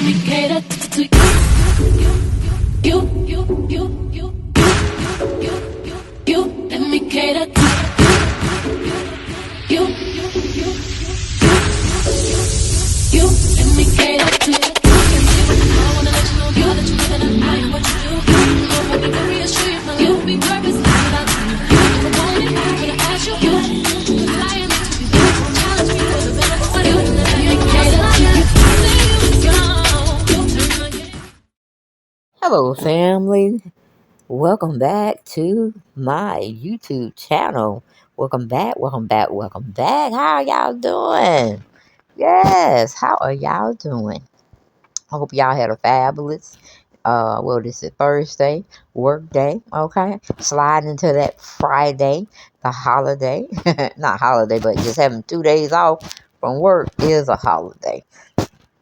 me cater to you. Let me cater to you. Let me cater to you. I wanna let you know, girl, that you live and I am what you do. So I need to reassure you, my life will be purpose without you. If I want it, I'm gonna ask you. Flying into you, challenge me for the better for you. Let me cater to you. Hello, family. Welcome back to my YouTube channel. Welcome back, welcome back, welcome back. How are y'all doing? Yes, how are y'all doing? I hope y'all had a fabulous, this is Thursday, work day, okay? Sliding into that Friday, the holiday. Not holiday, but just having 2 days off from work is a holiday.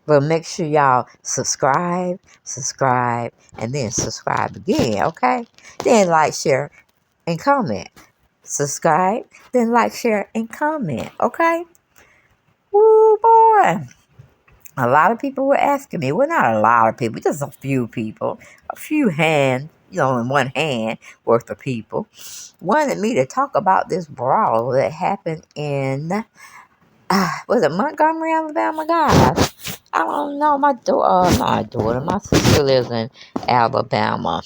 But make sure y'all subscribe, and then subscribe again, okay? Then like, share, and comment. Subscribe, then like, share, and comment, okay? Woo, boy. A lot of people were asking me. Well, not a lot of people, just a few people. A few hands, in one hand worth of people. Wanted me to talk about this brawl that happened in was it Montgomery, Alabama, guys? I don't know. My sister lives in Alabama.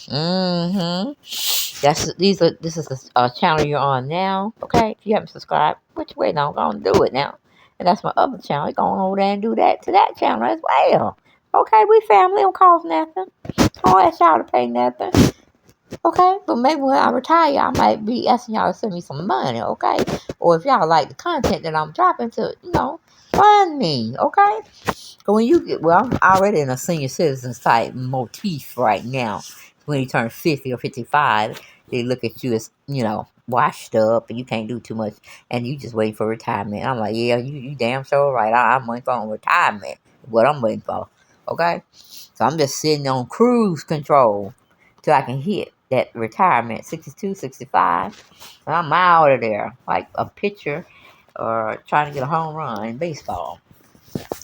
This is the channel you're on now. Okay, if you haven't subscribed, which way now? Go on, do it now. And that's my other channel. You're going over there and do that to that channel as well. Okay, we family. Don't cost nothing. Don't ask y'all to pay nothing. Okay, but maybe when I retire, I might be asking y'all to send me some money, okay? Or if y'all like the content that I'm dropping to, fund me, okay? So when you I'm already in a senior citizens type motif right now. When you turn 50 or 55, they look at you as, washed up and you can't do too much and you just waiting for retirement. I'm like, yeah, you damn sure right. I'm waiting for retirement. What I'm waiting for, okay? So I'm just sitting on cruise control till I can hit that retirement, 62, 65. And I'm out of there like a pitcher or trying to get a home run in baseball.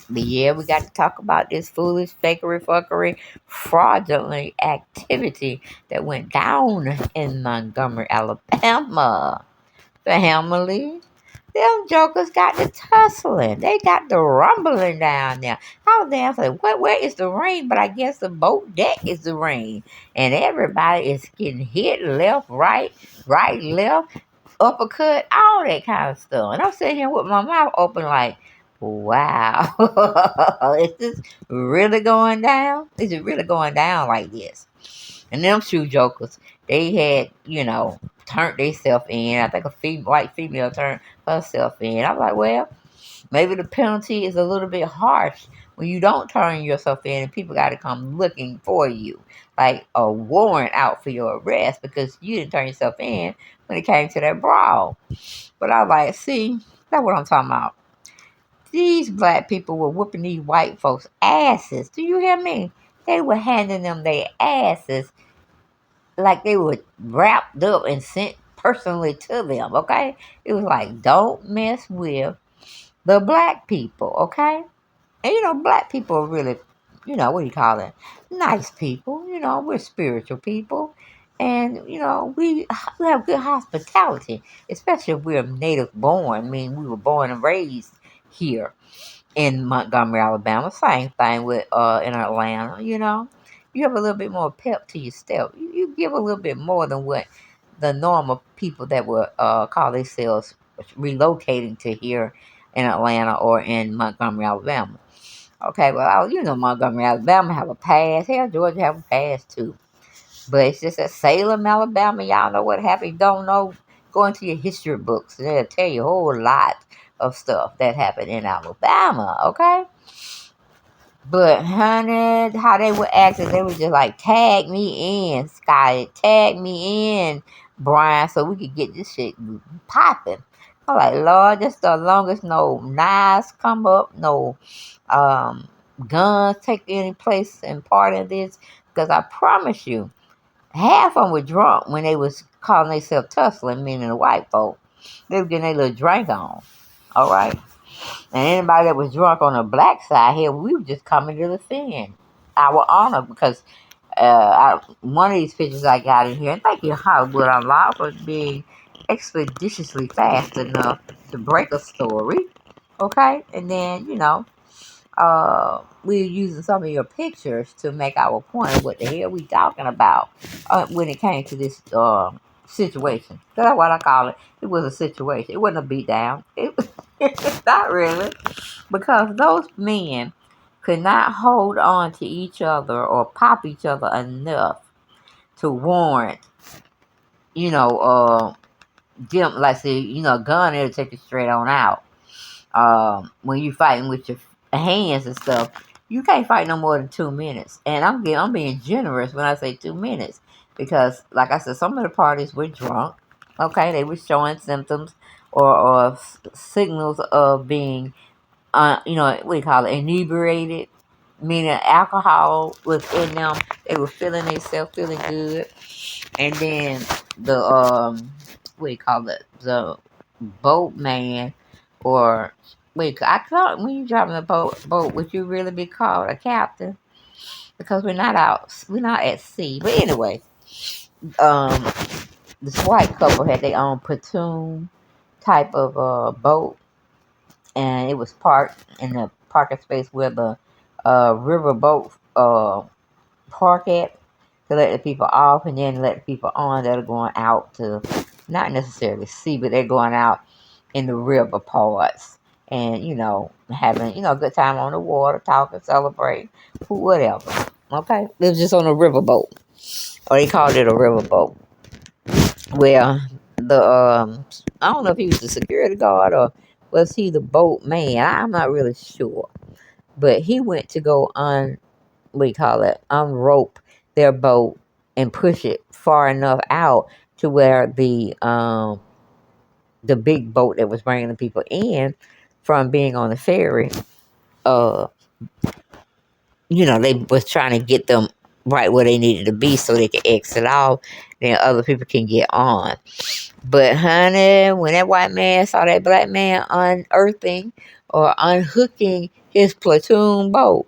But yeah, we got to talk about this foolish, fakery, fuckery, fraudulent activity that went down in Montgomery, Alabama. Family. Them jokers got the tussling. They got the rumbling down there. I was there, I was like, where is the ring? But I guess the boat deck is the ring. And everybody is getting hit left, right, left, uppercut, all that kind of stuff. And I'm sitting here with my mouth open like, wow. Is this really going down? Is it really going down like this? And them shoe jokers, they had, turned themselves in. I think a white female turned herself in. I'm like, well, maybe the penalty is a little bit harsh when you don't turn yourself in and people got to come looking for you. Like a warrant out for your arrest because you didn't turn yourself in when it came to that brawl. But I was like, see, that's what I'm talking about. These black people were whooping these white folks' asses. Do you hear me? They were handing them their asses like they were wrapped up and sent personally to them, okay? It was like, don't mess with the black people, okay? And black people are really, what do you call it? Nice people. We're spiritual people. And, we have good hospitality, especially if we're native born. I mean, we were born and raised here in Montgomery, Alabama. Same thing with in Atlanta, You have a little bit more pep to your step. You give a little bit more than what the normal people that will call themselves relocating to here in Atlanta or in Montgomery, Alabama. Okay, well, Montgomery, Alabama have a pass. Hell, Georgia have a pass too. But it's just at Salem, Alabama. Y'all know what happened. You don't know, go into your history books. And they'll tell you a whole lot of stuff that happened in Alabama, okay? But, honey, how they would act is they would just like, tag me in, Scotty. Tag me in, Brian, so we could get this shit popping. I'm like, Lord, just the longest no knives come up, no guns take any place in part of this. Because I promise you, half of them were drunk when they was calling themselves tussling, meaning the white folk. They were getting their little drink on. All right. And anybody that was drunk on the black side here, we were just coming to defend our honor because one of these pictures I got in here, and thank you Hollywood Unlocked for being expeditiously fast enough to break a story. Okay, and then we're using some of your pictures to make our point of what the hell we talking about when it came to this situation. That's what I call it. It was a situation. It wasn't a beat down. It was not really, because those men could not hold on to each other or pop each other enough to warrant, you know, them like say, a gun there to take it straight on out. When you fighting with your hands and stuff, you can't fight no more than 2 minutes. And I'm being generous when I say 2 minutes because, like I said, some of the parties were drunk. Okay, they were showing symptoms or signals of being, what do you call it, inebriated, meaning alcohol was in them. They were feeling themselves, feeling good, and then the what do you call it, the boatman, or wait, I thought when you driving a boat, would you really be called a captain? Because we're not at sea. But anyway, um, this white couple had their own platoon type of boat, and it was parked in the parking space where the river boat park at, to let the people off and then let the people on that are going out to not necessarily sea, but they're going out in the river parts and having a good time on the water, talking, celebrating, whatever. Okay, it was just on a river boat, or they called it a river boat. Well, the I don't know if he was the security guard or was he the boat man. I'm not really sure, but he went to go unrope their boat and push it far enough out to where the big boat that was bringing the people in from being on the ferry, uh, they was trying to get them right where they needed to be so they could exit off, then other people can get on. But honey, when that white man saw that black man unearthing or unhooking his platoon boat,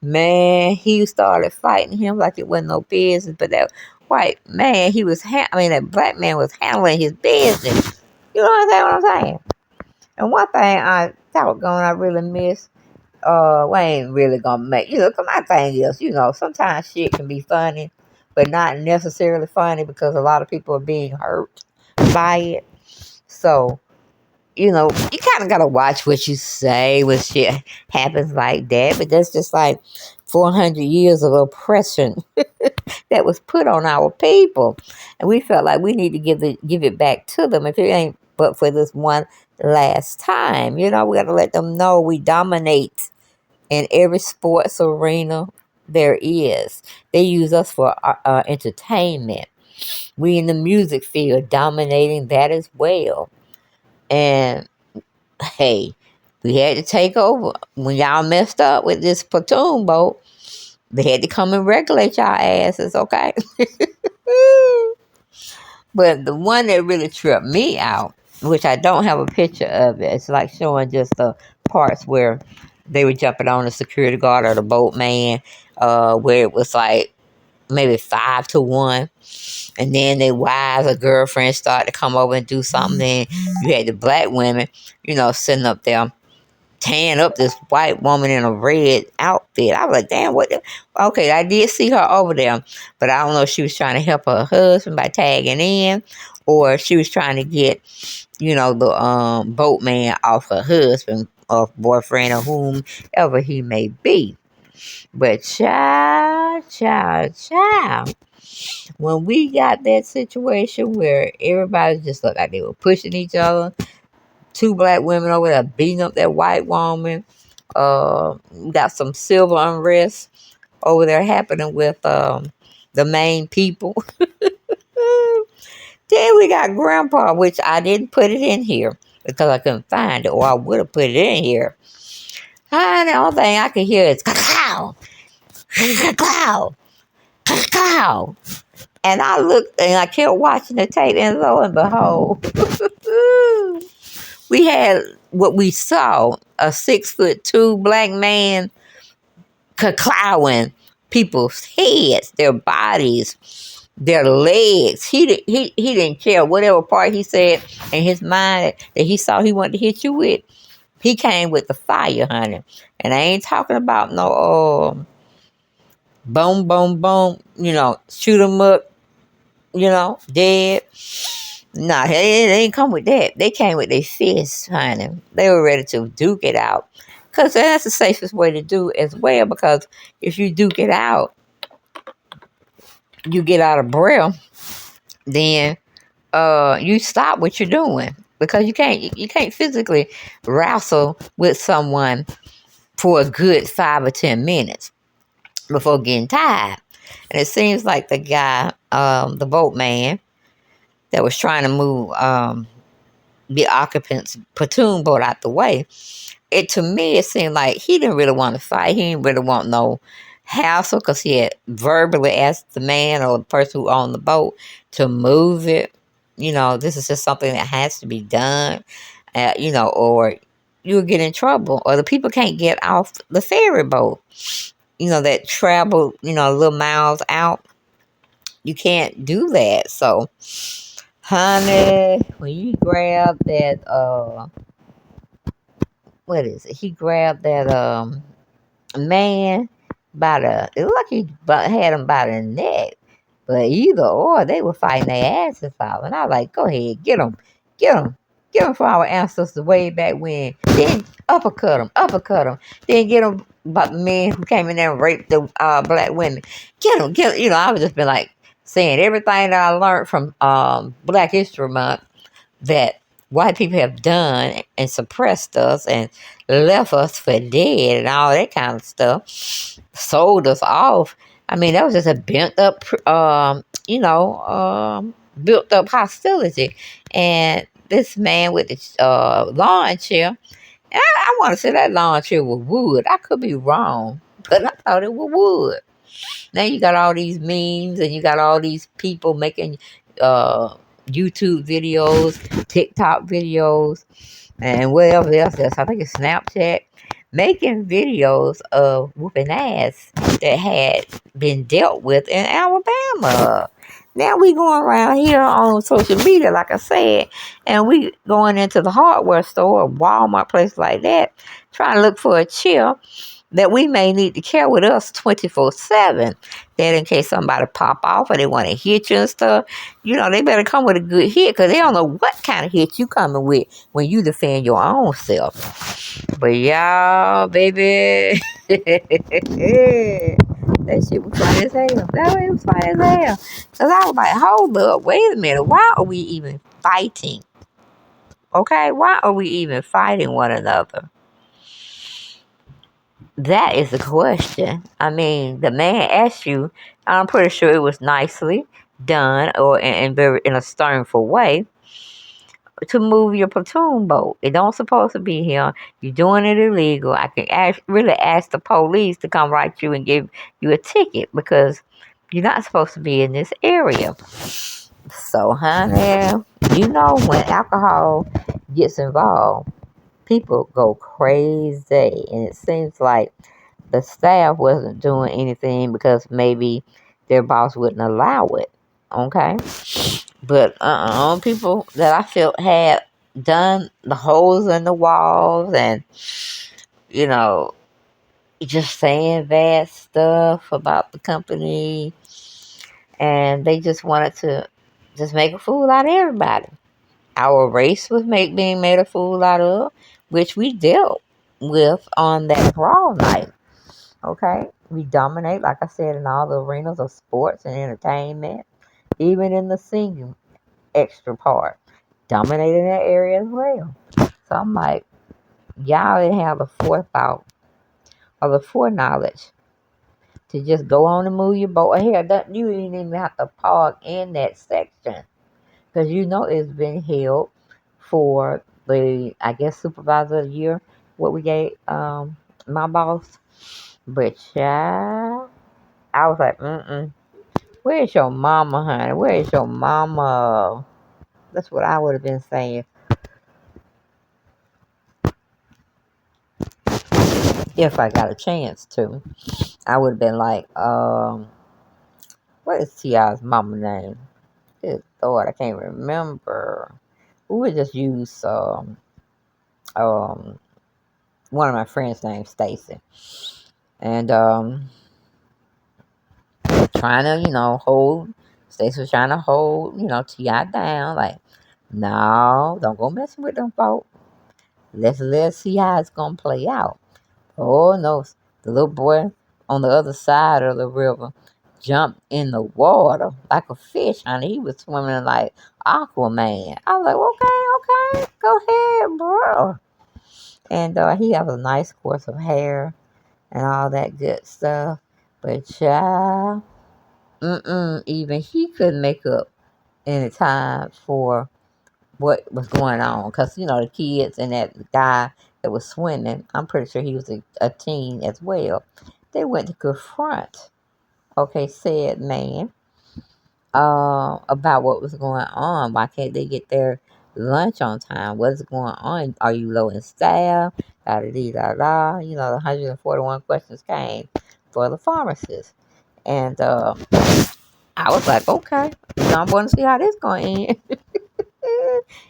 man, he started fighting him like it wasn't no business. But that white man, that black man was handling his business. You know what I'm saying? And one thing I really miss, we ain't really gonna make, 'cause my thing is, sometimes shit can be funny, but not necessarily funny because a lot of people are being hurt by it. So, you kind of got to watch what you say when shit happens like that. But that's just like 400 years of oppression that was put on our people. And we felt like we need to give it back to them. If it ain't but for this one last time, we got to let them know we dominate in every sports arena there is. They use us for entertainment. We in the music field dominating that as well. And hey, we had to take over. When y'all messed up with this platoon boat, they had to come and regulate y'all asses, okay? But the one that really tripped me out, which I don't have a picture of it, it's like showing just the parts where they were jumping on the security guard or the boatman, where it was like maybe 5-1. And then their wives or girlfriends started to come over and do something. You had the black women, sitting up there, tearing up this white woman in a red outfit. I was like, damn, what the? Okay, I did see her over there, but I don't know if she was trying to help her husband by tagging in, or she was trying to get, the boatman off her husband or boyfriend or whomever he may be. But child. When we got that situation where everybody just looked like they were pushing each other, two black women over there beating up that white woman, got some civil unrest over there happening with the main people. Then we got Grandpa, which I didn't put it in here because I couldn't find it, or I would have put it in here. The only thing I could hear is cacao, cacao, cacao. And I looked and I kept watching the tape, and lo and behold, We had what we saw, a 6'2" black man clawing people's heads, their bodies, their legs. He didn't care whatever part he said in his mind that he saw he wanted to hit you with. He came with the fire, honey. And I ain't talking about no boom, boom, boom, shoot 'em up, dead. Nah, they ain't come with that. They came with their fists, honey. They were ready to duke it out. Because that's the safest way to do as well. Because if you duke it out, you get out of breath, then you stop what you're doing. Because you can't physically wrestle with someone for a good 5 or 10 minutes before getting tired. And it seems like the guy, the boatman that was trying to move the occupants' platoon boat out the way, to me it seemed like he didn't really want to fight. He didn't really want no hassle because he had verbally asked the man or the person who owned the boat to move it. This is just something that has to be done, or you'll get in trouble, or the people can't get off the ferry boat, that travel, a little miles out. You can't do that. So, honey, when you grab that, what is it? He grabbed that man it looked like he had him by the neck. But either or, they were fighting their asses off. And I was like, go ahead, get him, get him, get him for our ancestors way back when. Then uppercut him. Then get him about the men who came in there and raped the black women. Get him. I was just been like saying everything that I learned from Black History Month that white people have done and suppressed us and left us for dead and all that kind of stuff, sold us off. I mean, that was just a built up hostility. And this man with the lawn chair, and I want to say that lawn chair was wood. I could be wrong, but I thought it was wood. Now you got all these memes and you got all these people making YouTube videos, TikTok videos, and whatever else. I think it's Snapchat, making videos of whooping ass that had been dealt with in Alabama. Now we going around here on social media, like I said, and we going into the hardware store, Walmart, place like that, trying to look for a chair that we may need to carry with us 24/7. That in case somebody pop off or they want to hit you and stuff, they better come with a good hit because they don't know what kind of hit you coming with when you defend your own self. But y'all, baby, that shit was funny as hell. It was funny as hell. Because I was like, hold up, wait a minute. Why are we even fighting? Okay, why are we even fighting one another? That is the question. I mean, the man asked you, I'm pretty sure it was nicely done or in a sternful way to move your platoon boat. It don't supposed to be here. You're doing it illegal. I can really ask the police to come write you and give you a ticket because you're not supposed to be in this area. So, honey, when alcohol gets involved, people go crazy. And it seems like the staff wasn't doing anything because maybe their boss wouldn't allow it. Okay? But people that I felt had done the holes in the walls and, just saying bad stuff about the company. And they just wanted to just make a fool out of everybody. Our race was being made a fool out of, which we dealt with on that Brawl night. Okay? We dominate, like I said, in all the arenas of sports and entertainment, even in the singing extra part. Dominating that area as well. So I'm like, y'all didn't have the forethought or the foreknowledge to just go on and move your boat. Hell, you didn't even have to park in that section because it's been held for the, I guess, supervisor of the year, what we gave my boss. But child, I was like, where's your mama, honey? Where's your mama? That's what I would have been saying. if I got a chance to, I would have been like, what is T.I.'s mama name? Good Lord, I can't remember. We would just use um, one of my friends' named Stacy. And trying to, Stacy was trying to hold, T.I. down. Like, no, don't go messing with them folks. Let's see how it's going to play out. Oh, no. The little boy on the other side of the river jumped in the water like a fish, honey. He was swimming like Aquaman. I was like, okay, go ahead, bro. And he has a nice course of hair and all that good stuff. But child, even he couldn't make up any time for what was going on. Because, the kids and that guy that was swimming, I'm pretty sure he was a teen as well. They went to confront, said man, about what was going on. Why can't they get their lunch on time? What's going on? Are you low in staff? Da da da da. The 141 questions came for the pharmacist. And I was like, okay, I'm going to see how this going to end.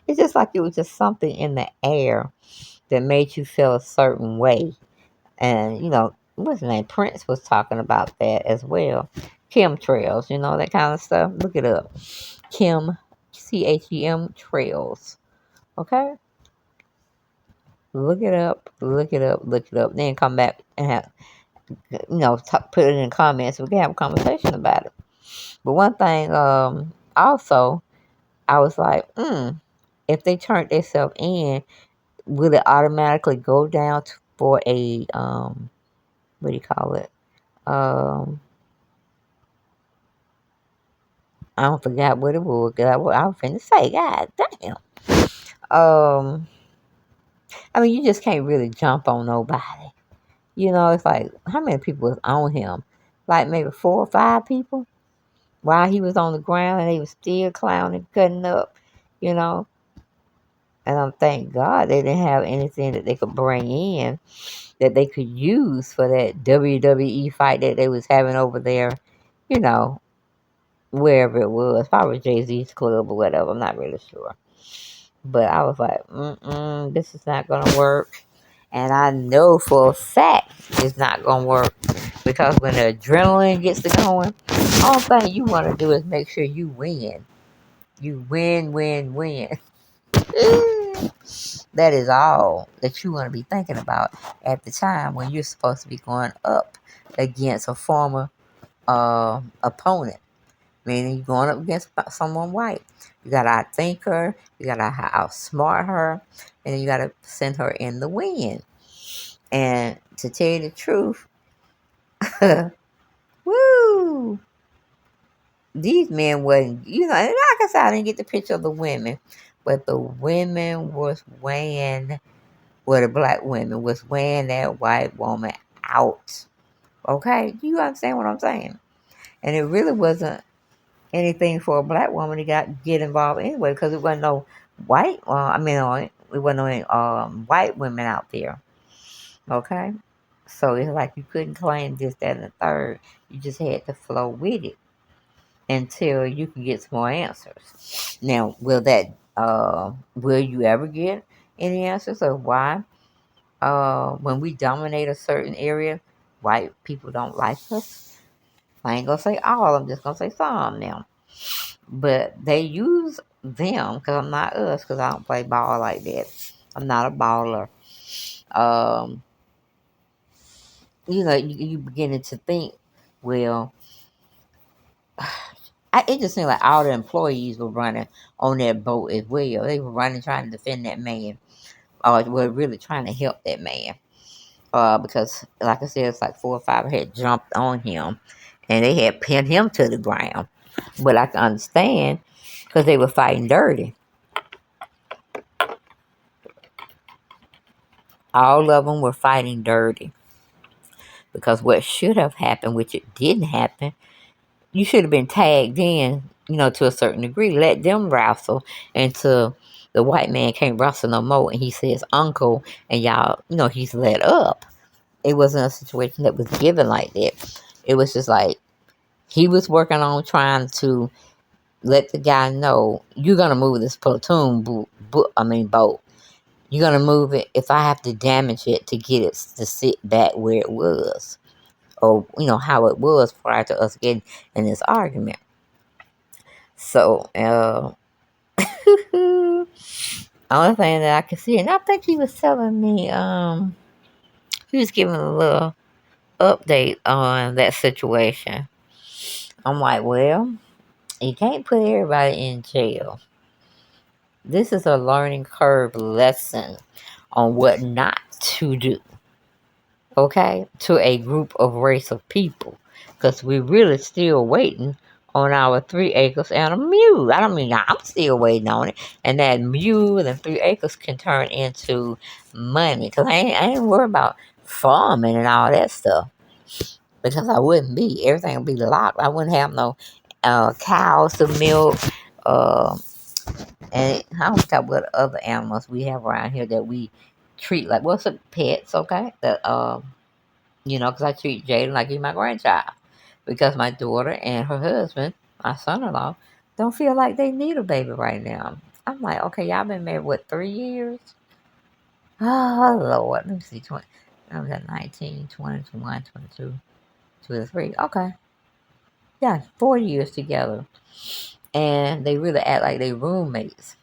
It's just like it was just something in the air that made you feel a certain way. And, what's his name? Prince was talking about that as well. Chemtrails, that kind of stuff. Look it up. CHEM trails. Okay? Look it up. Look it up. Look it up. Then come back and have, put it in the comments. We can have a conversation about it. But one thing, also, I was like, if they turned themselves in, will it automatically go down for a, what do you call it? I don't forget what it was. I was finna say, God damn. You just can't really jump on nobody. It's like, how many people was on him? Like maybe 4 or 5 people while he was on the ground and they was still clowning, cutting up, you know. And I'm thank God they didn't have anything that they could bring in that they could use for that WWE fight that they was having over there, you know, wherever it was. Probably Jay-Z's club or whatever. I'm not really sure. But I was like, this is not going to work. And I know for a fact it's not going to work. Because when the adrenaline gets to going, all thing you want to do is make sure you win. You win, win, win. That is all that you want to be thinking about at the time when you're supposed to be going up against a former opponent. Meaning you're going up against someone white. You got to outthink her. You got to outsmart her. And you got to send her in the win. And to tell you the truth, woo! These men wasn't, and like I said, I didn't get the picture of the women. But the women was weighing, the black women was weighing that white woman out. Okay? Do you understand what I'm saying? And it really wasn't anything for a black woman to get involved anyway, because it wasn't no white. It wasn't no white women out there. Okay, so it's like you couldn't claim this, that, and the third. You just had to flow with it until you can get some more answers. Now, will you ever get any answers of why? When we dominate a certain area, white people don't like us. I ain't gonna say all. I'm just gonna say some now. But they use them because I'm not us because I don't play ball like that. I'm not a baller. Um, you beginning to think, well, it just seemed like all the employees were running on that boat as well. They were running trying to defend that man, or were really trying to help that man. Because, like I said, it's like 4 or 5 had jumped on him, and they had pinned him to the ground. But I can understand because they were fighting dirty. All of them were fighting dirty. Because what should have happened, which it didn't happen, you should have been tagged in, to a certain degree. Let them wrestle until the white man can't wrestle no more. And he says, uncle, and y'all, he's let up. it wasn't a situation that was given like that. It was just like he was working on trying to let the guy know you're gonna move this platoon boat. You're gonna move it if I have to damage it to get it to sit back where it was, or how it was prior to us getting in this argument. So, only thing that I could see, and I think he was telling me, he was giving a little update on that situation. I'm like, well, you can't put everybody in jail. This is a learning curve lesson on what not to do, okay, to a group of race of people. Because we're really still waiting on our 3 acres and a mule. I don't mean I'm still waiting on it. And that mule and 3 acres can turn into money. Because I ain't worried about farming and all that stuff. Because I wouldn't be. Everything would be locked. I wouldn't have no cows to milk. Uh, and I don't talk what other animals we have around here that we treat like, what's it, pets, okay? That, because I treat Jaden like he's my grandchild. Because my daughter and her husband, my son-in-law, don't feel like they need a baby right now. I'm like, okay, y'all been married, what, 3 years? Oh, Lord. Let me see. I was at 19, 20, 21, 22, 23. Okay. Yeah, 4 years together. And they really act like they roommates.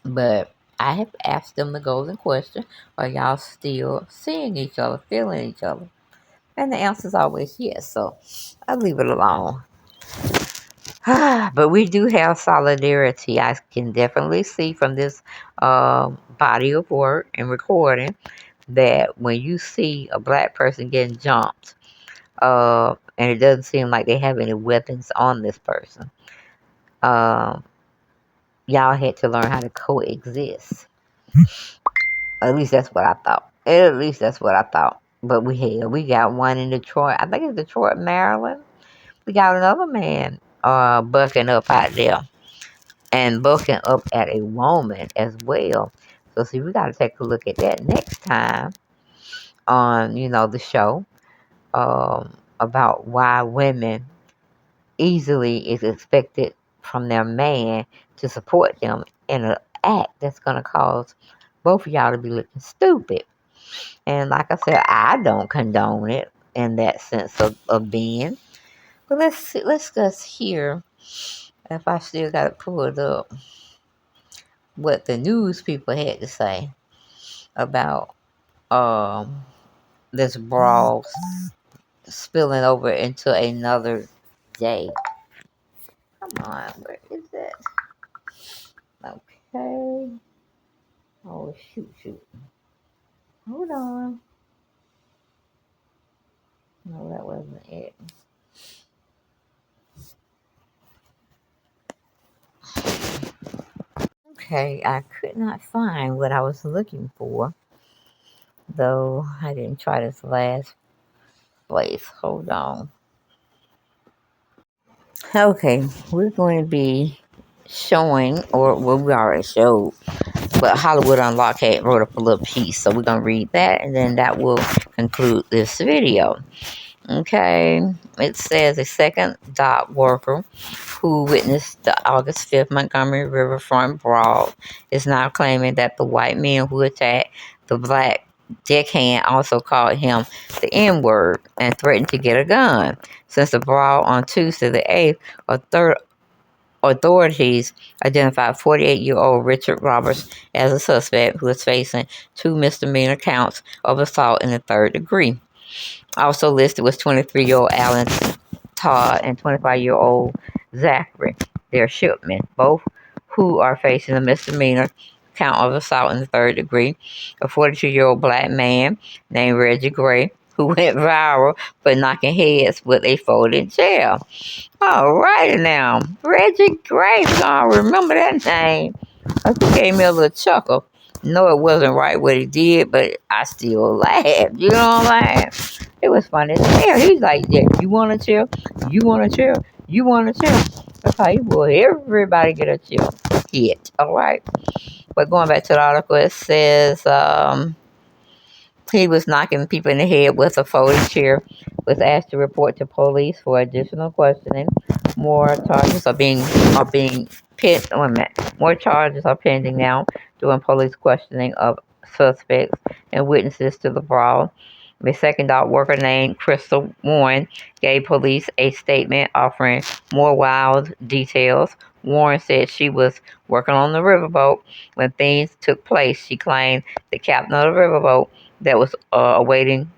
But I have asked them the golden question, are y'all still seeing each other, feeling each other? And the answer is always yes. So I leave it alone. But we do have solidarity. I can definitely see from this body of work and recording that when you see a black person getting jumped, and it doesn't seem like they have any weapons on this person, um, y'all had to learn how to coexist. At least that's what I thought. At least that's what I thought. But we got one in Detroit. I think it's Detroit, Maryland. We got another man bucking up out there and bucking up at a woman as well. So see, we got to take a look at that next time on the show, about why women easily is expected from their man to support them in an act that's going to cause both of y'all to be looking stupid. And like I said, I don't condone it in that sense of being. But let's just hear, if I still got to pull it up, what the news people had to say about this brawl spilling over into another day. Come on, where is it? Okay. Oh, shoot. Hold on. No, that wasn't it. Okay, I could not find what I was looking for, though I didn't try this last place. Hold on. Okay, we're going to be showing, or well, we already showed, but Hollywood Unlocked had wrote up a little piece, so we're going to read that, and then that will conclude this video. Okay, it says a second dock worker who witnessed the August 5th Montgomery Riverfront brawl is now claiming that the white men who attacked the black deckhand also called him the N-word and threatened to get a gun. Since the brawl on Tuesday the 8th, authorities identified 48-year-old Richard Roberts as a suspect who is facing 2 misdemeanor counts of assault in the 3rd degree. Also listed was 23-year-old Alan Todd and 25-year-old Zachary, their shipmen, both who are facing a misdemeanor count of assault in the 3rd degree. A 42-year-old black man named Reggie Gray, who went viral for knocking heads with a folded chair. All righty now, Reggie Gray, I remember that name. He gave me a little chuckle. No, it wasn't right what he did, but I still laughed. You know what I'm saying? It was funny as hell. He's like, yeah, you want a chill? You want a chill? You want a chill? That's how he will. Everybody get a chill hit. All right. But going back to the article, it says, He was knocking people in the head with a folding chair. Was asked to report to police for additional questioning. More charges are being pit. Wait a minute. More charges are pending now during police questioning of suspects and witnesses to the brawl. The second dog worker named Crystal Warren gave police a statement offering more wild details. Warren said she was working on the riverboat when things took place. She claimed the captain of the riverboat that was awaiting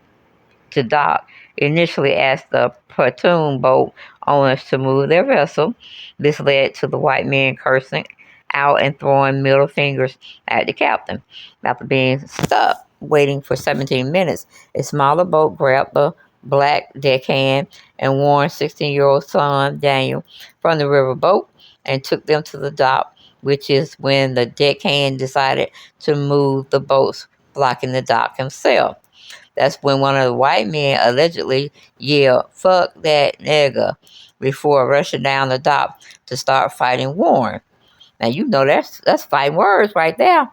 to dock initially asked the pontoon boat owners to move their vessel. This led to the white men cursing out and throwing middle fingers at the captain. After being stuck waiting for 17 minutes, a smaller boat grabbed the black deckhand and Warren's 16-year-old son, Daniel, from the riverboat and took them to the dock, which is when the deckhand decided to move the boats, blocking the dock himself. That's when one of the white men allegedly yelled, "Fuck that nigga," before rushing down the dock to start fighting Warren. Now you know that's fighting words right there.